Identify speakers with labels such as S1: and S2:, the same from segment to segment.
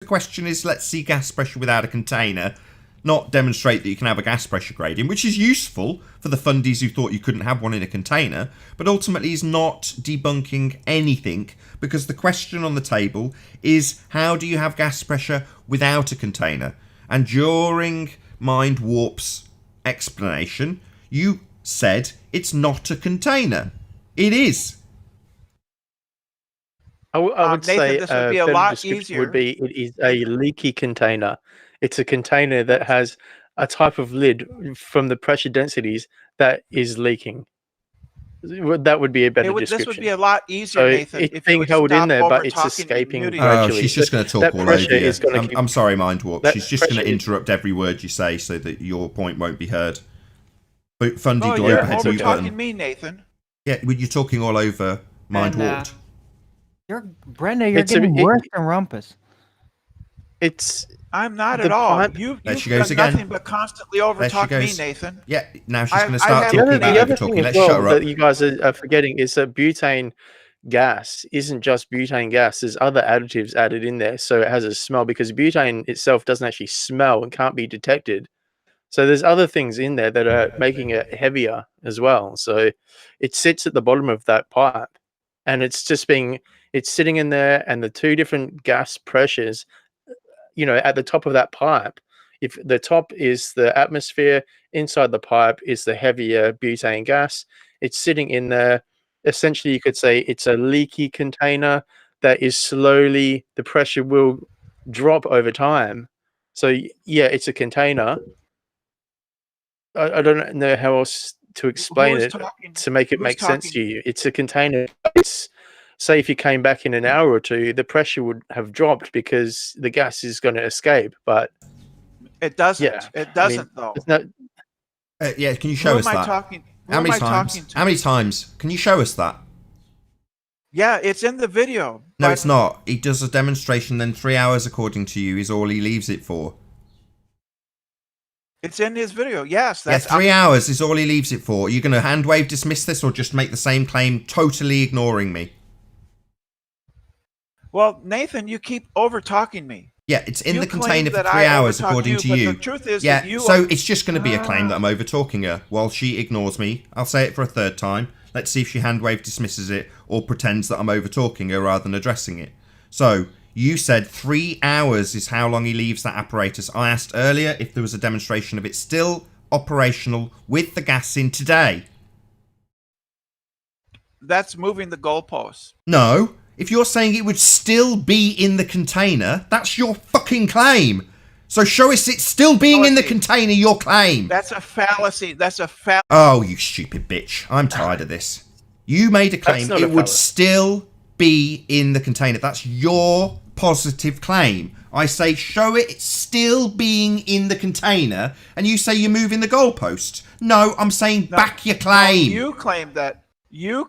S1: The question is, let's see gas pressure without a container, not demonstrate that you can have a gas pressure gradient, which is useful for the fundies who thought you couldn't have one in a container, but ultimately is not debunking anything, because the question on the table is, how do you have gas pressure without a container? And during Mind Warp's explanation, you said it's not a container. It is.
S2: I would
S3: Nathan,
S2: say
S3: this would be
S2: a
S3: a
S2: better
S3: lot
S2: description
S3: easier.
S2: would be it is a leaky container. It's a container that has a type of lid from the pressure densities that is leaking. That would be a better description.
S3: This would be a lot easier,
S2: So
S3: Nathan,
S2: it's
S3: if you
S2: being
S3: would
S2: held in
S3: stop
S2: there, but
S3: over
S2: it's
S3: talking and
S2: escaping
S3: muting.
S2: gradually.
S1: Oh, she's just going to talk all over you. I'm sorry, Mind Warp. She's just going to interrupt every word you say so that your point won't be heard. But Fundy,
S3: No,
S1: do
S3: you're
S1: overhead
S3: over
S1: mute
S3: talking
S1: button.
S3: me, Nathan.
S1: Yeah, you're talking all over Mind Warped.
S4: Brenda, you're getting worse than Rumpus.
S3: I'm not at all. You've done nothing but constantly over talk me, Nathan.
S1: Yeah, now she's going to start talking
S2: the
S1: about
S2: other
S1: talking.
S2: thing
S1: Let's
S2: as
S1: shut her
S2: well
S1: up.
S2: that you guys are forgetting is that butane gas isn't just butane gas. There's other additives added in there, so it has a smell, because butane itself doesn't actually smell and can't be detected. So there's other things in there that are making it heavier as well. So it sits at the bottom of that pipe, and it's sitting in there, and the two different gas pressures, at the top of that pipe. If the top is the atmosphere, inside the pipe is the heavier butane gas. It's sitting in there. Essentially, you could say it's a leaky container that is slowly, the pressure will drop over time. So yeah, it's a container. I don't know how else to explain it to make it make sense to you. It's a container. Say if you came back in an hour or two, the pressure would have dropped because the gas is going to escape. But
S3: it doesn't.
S2: Yeah,
S3: it doesn't, though.
S1: Yeah, can you show us that? How many times? How many times? Can you show us that?
S3: Yeah, it's in the video.
S1: No, it's not. He does a demonstration, then 3 hours, according to you, is all he leaves it for.
S3: It's in his video, yes.
S1: Yeah, 3 hours is all he leaves it for. Are you going to hand wave dismiss this, or just make the same claim, totally ignoring me?
S3: Well, Nathan, you keep over-talking me.
S1: Yeah, it's in the container for 3 hours, according to you.
S3: The truth is
S1: yeah,
S3: that you
S1: so it's just going to be a claim that I'm over-talking her while she ignores me. I'll say it for a third time. Let's see if she hand wave dismisses it or pretends that I'm over-talking her rather than addressing it. So, you said 3 hours is how long he leaves that apparatus. I asked earlier if there was a demonstration of it still operational with the gas in today.
S3: That's moving the goalposts.
S1: No. If you're saying it would still be in the container, that's your fucking claim. So show us it's still being in the container, your claim.
S3: That's a fallacy. That's a fallacy.
S1: Oh, you stupid bitch. I'm tired of this. You made a claim it would still be in the container. That's your positive claim. I say show it it's still being in the container, and you say you're moving the goalpost. No, I'm saying back your claim.
S3: No, you claimed that. You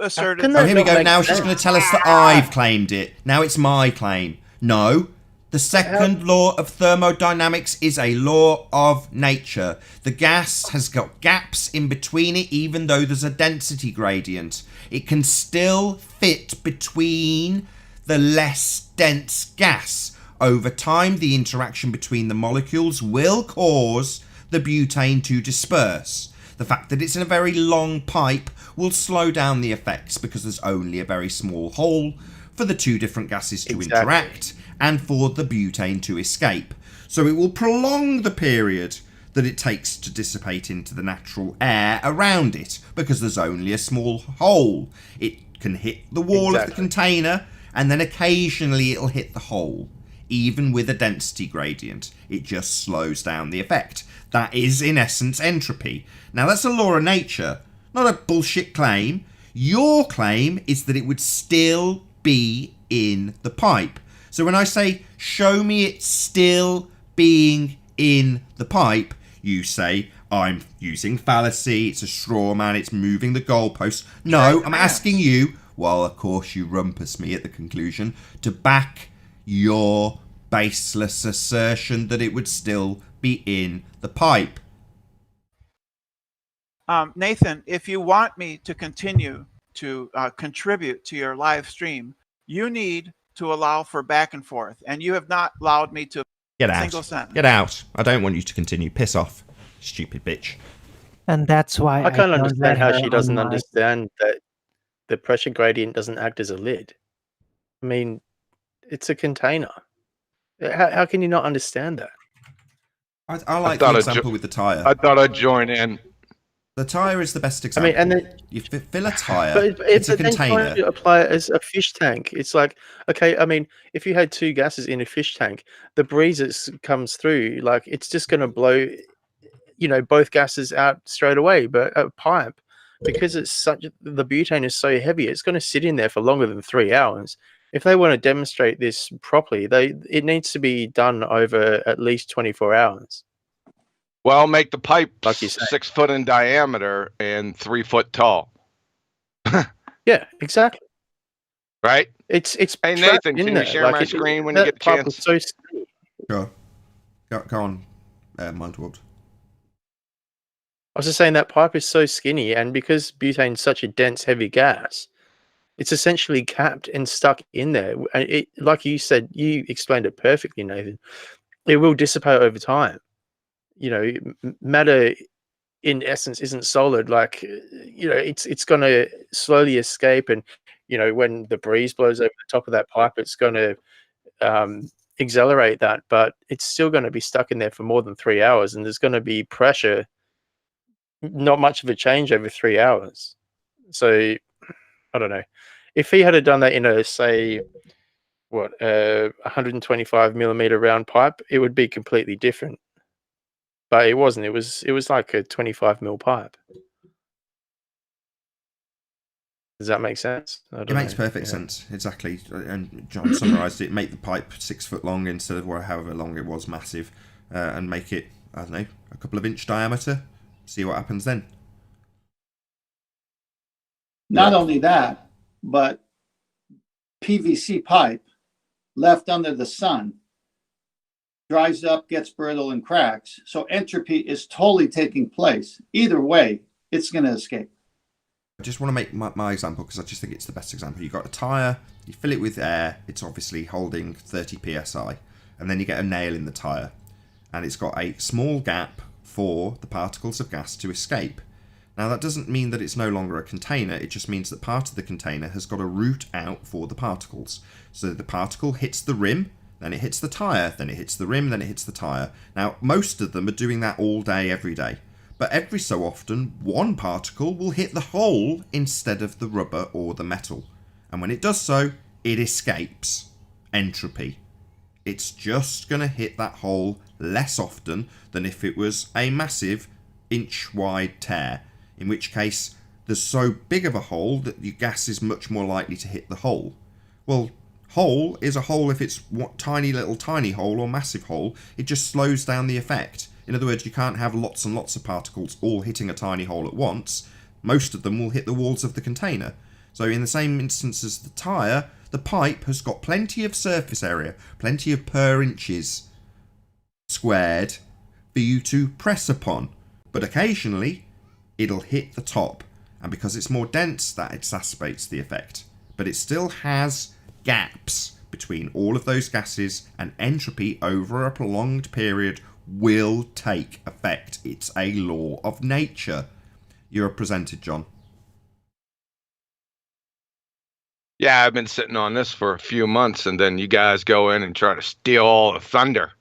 S3: asserted.
S1: Oh, here we go. Now she's going to tell us that I've claimed it. Now it's my claim. No. The second law of thermodynamics is a law of nature. The gas has got gaps in between it, even though there's a density gradient. It can still fit between the less dense gas. Over time, the interaction between the molecules will cause the butane to disperse. The fact that it's in a very long pipe will slow down the effects because there's only a very small hole for the two different gases to interact and for the butane to escape. So it will prolong the period that it takes to dissipate into the natural air around it because there's only a small hole. It can hit the wall of the container and then occasionally it'll hit the hole. Even with a density gradient, it just slows down the effect. That is, in essence, entropy. Now, that's a law of nature, not a bullshit claim. Your claim is that it would still be in the pipe. So when I say, show me it still being in the pipe, you say, I'm using fallacy, it's a straw man, it's moving the goalpost. No, I'm asking you, well, of course you rumpus me at the conclusion, to back your baseless assertion that it would still be in the pipe.
S3: Nathan, if you want me to continue to contribute to your live stream, you need to allow for back and forth, and you have not allowed me to
S1: Get
S3: a
S1: out.
S3: single sentence.
S1: Get out. I don't want you to continue. Piss off, stupid bitch.
S4: And that's why
S2: I can't
S4: don't
S2: understand
S4: let
S2: how
S4: her
S2: she
S4: on
S2: doesn't
S4: my-
S2: understand that the pressure gradient doesn't act as a lid. I mean, it's a container. How can you not understand that?
S1: I like the example with the tyre.
S5: I thought I'd join in.
S1: The tyre is the best example.
S2: I mean, and then
S1: you fill a tyre,
S2: but
S1: it's a
S2: then
S1: container.
S2: trying to apply it as a fish tank. It's like, okay, I mean, if you had two gases in a fish tank, the breeze that comes through, like, it's just going to blow, both gases out straight away. But a pipe, because the butane is so heavy, it's going to sit in there for longer than 3 hours. If they want to demonstrate this properly, it needs to be done over at least 24 hours.
S5: Well, make the pipe
S2: Like you say.
S5: 6 foot in diameter and 3 foot tall.
S2: Yeah, exactly.
S5: Right?
S2: It's
S5: Hey,
S2: trapped
S5: Nathan,
S2: in
S5: can
S2: there.
S5: you share my screen when you
S2: that
S5: get the
S2: pipe
S5: chance?
S2: was so skinny.
S1: Sure. Go on, Mindworld.
S2: I was just saying that pipe is so skinny, and because butane is such a dense, heavy gas, it's essentially capped and stuck in there. And it, like you said, you explained it perfectly, Nathan. It will dissipate over time. Matter in essence isn't solid. Like, it's going to slowly escape, and when the breeze blows over the top of that pipe, it's going to accelerate that. But it's still going to be stuck in there for more than 3 hours, and there's going to be pressure. Not much of a change over 3 hours. So I don't know. If he had done that in a, say, 125 millimeter round pipe, it would be completely different. But it wasn't. It was like a 25 mil pipe. Does that make sense?
S1: It makes perfect sense, exactly. And John summarised it. Make the pipe 6 foot long instead of however long it was, massive, and make it, I don't know, a couple of inch diameter. See what happens then.
S6: Not only that, but PVC pipe left under the sun dries up, gets brittle, and cracks. So entropy is totally taking place. Either way, it's going to escape.
S1: I just want to make my example because I just think it's the best example. You've got a tyre, you fill it with air, it's obviously holding 30 psi, and then you get a nail in the tyre, and it's got a small gap for the particles of gas to escape. Now that doesn't mean that it's no longer a container, it just means that part of the container has got a route out for the particles. So the particle hits the rim, then it hits the tyre, then it hits the rim, then it hits the tyre. Now most of them are doing that all day, every day. But every so often, one particle will hit the hole instead of the rubber or the metal. And when it does so, it escapes. Entropy. It's just going to hit that hole less often than if it was a massive inch-wide tear, in which case there's so big of a hole that your gas is much more likely to hit the hole. Well, hole is a hole if it's tiny hole or massive hole. It just slows down the effect. In other words, you can't have lots and lots of particles all hitting a tiny hole at once. Most of them will hit the walls of the container. So in the same instance as the tyre, the pipe has got plenty of surface area, plenty of per inches squared for you to press upon. But occasionally, it'll hit the top. And because it's more dense, that exacerbates the effect. But it still has gaps between all of those gases, and entropy over a prolonged period will take effect. It's a law of nature. You're presented, John.
S5: Yeah, I've been sitting on this for a few months, and then you guys go in and try to steal all the thunder.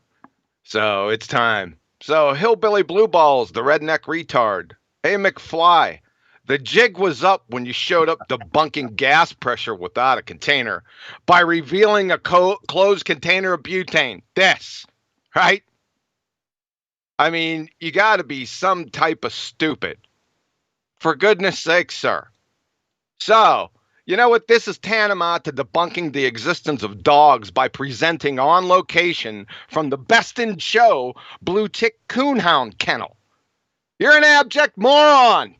S5: So it's time. So Hillbilly Blue Balls, the Redneck Retard. Hey, McFly. The jig was up when you showed up debunking gas pressure without a container by revealing a closed container of butane. This, right? I mean, you got to be some type of stupid. For goodness sake, sir. So, you know what? This is tantamount to debunking the existence of dogs by presenting on location from the best in show Blue Tick Coonhound Kennel. You're an abject moron.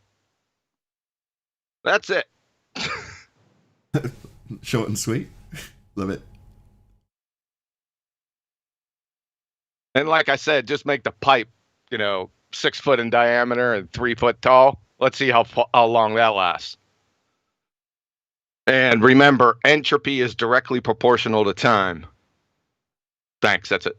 S5: That's it.
S1: Short and sweet. Love it.
S5: And like I said, just make the pipe, 6 foot in diameter and 3 foot tall. Let's see how long that lasts. And remember, entropy is directly proportional to time. Thanks. That's it.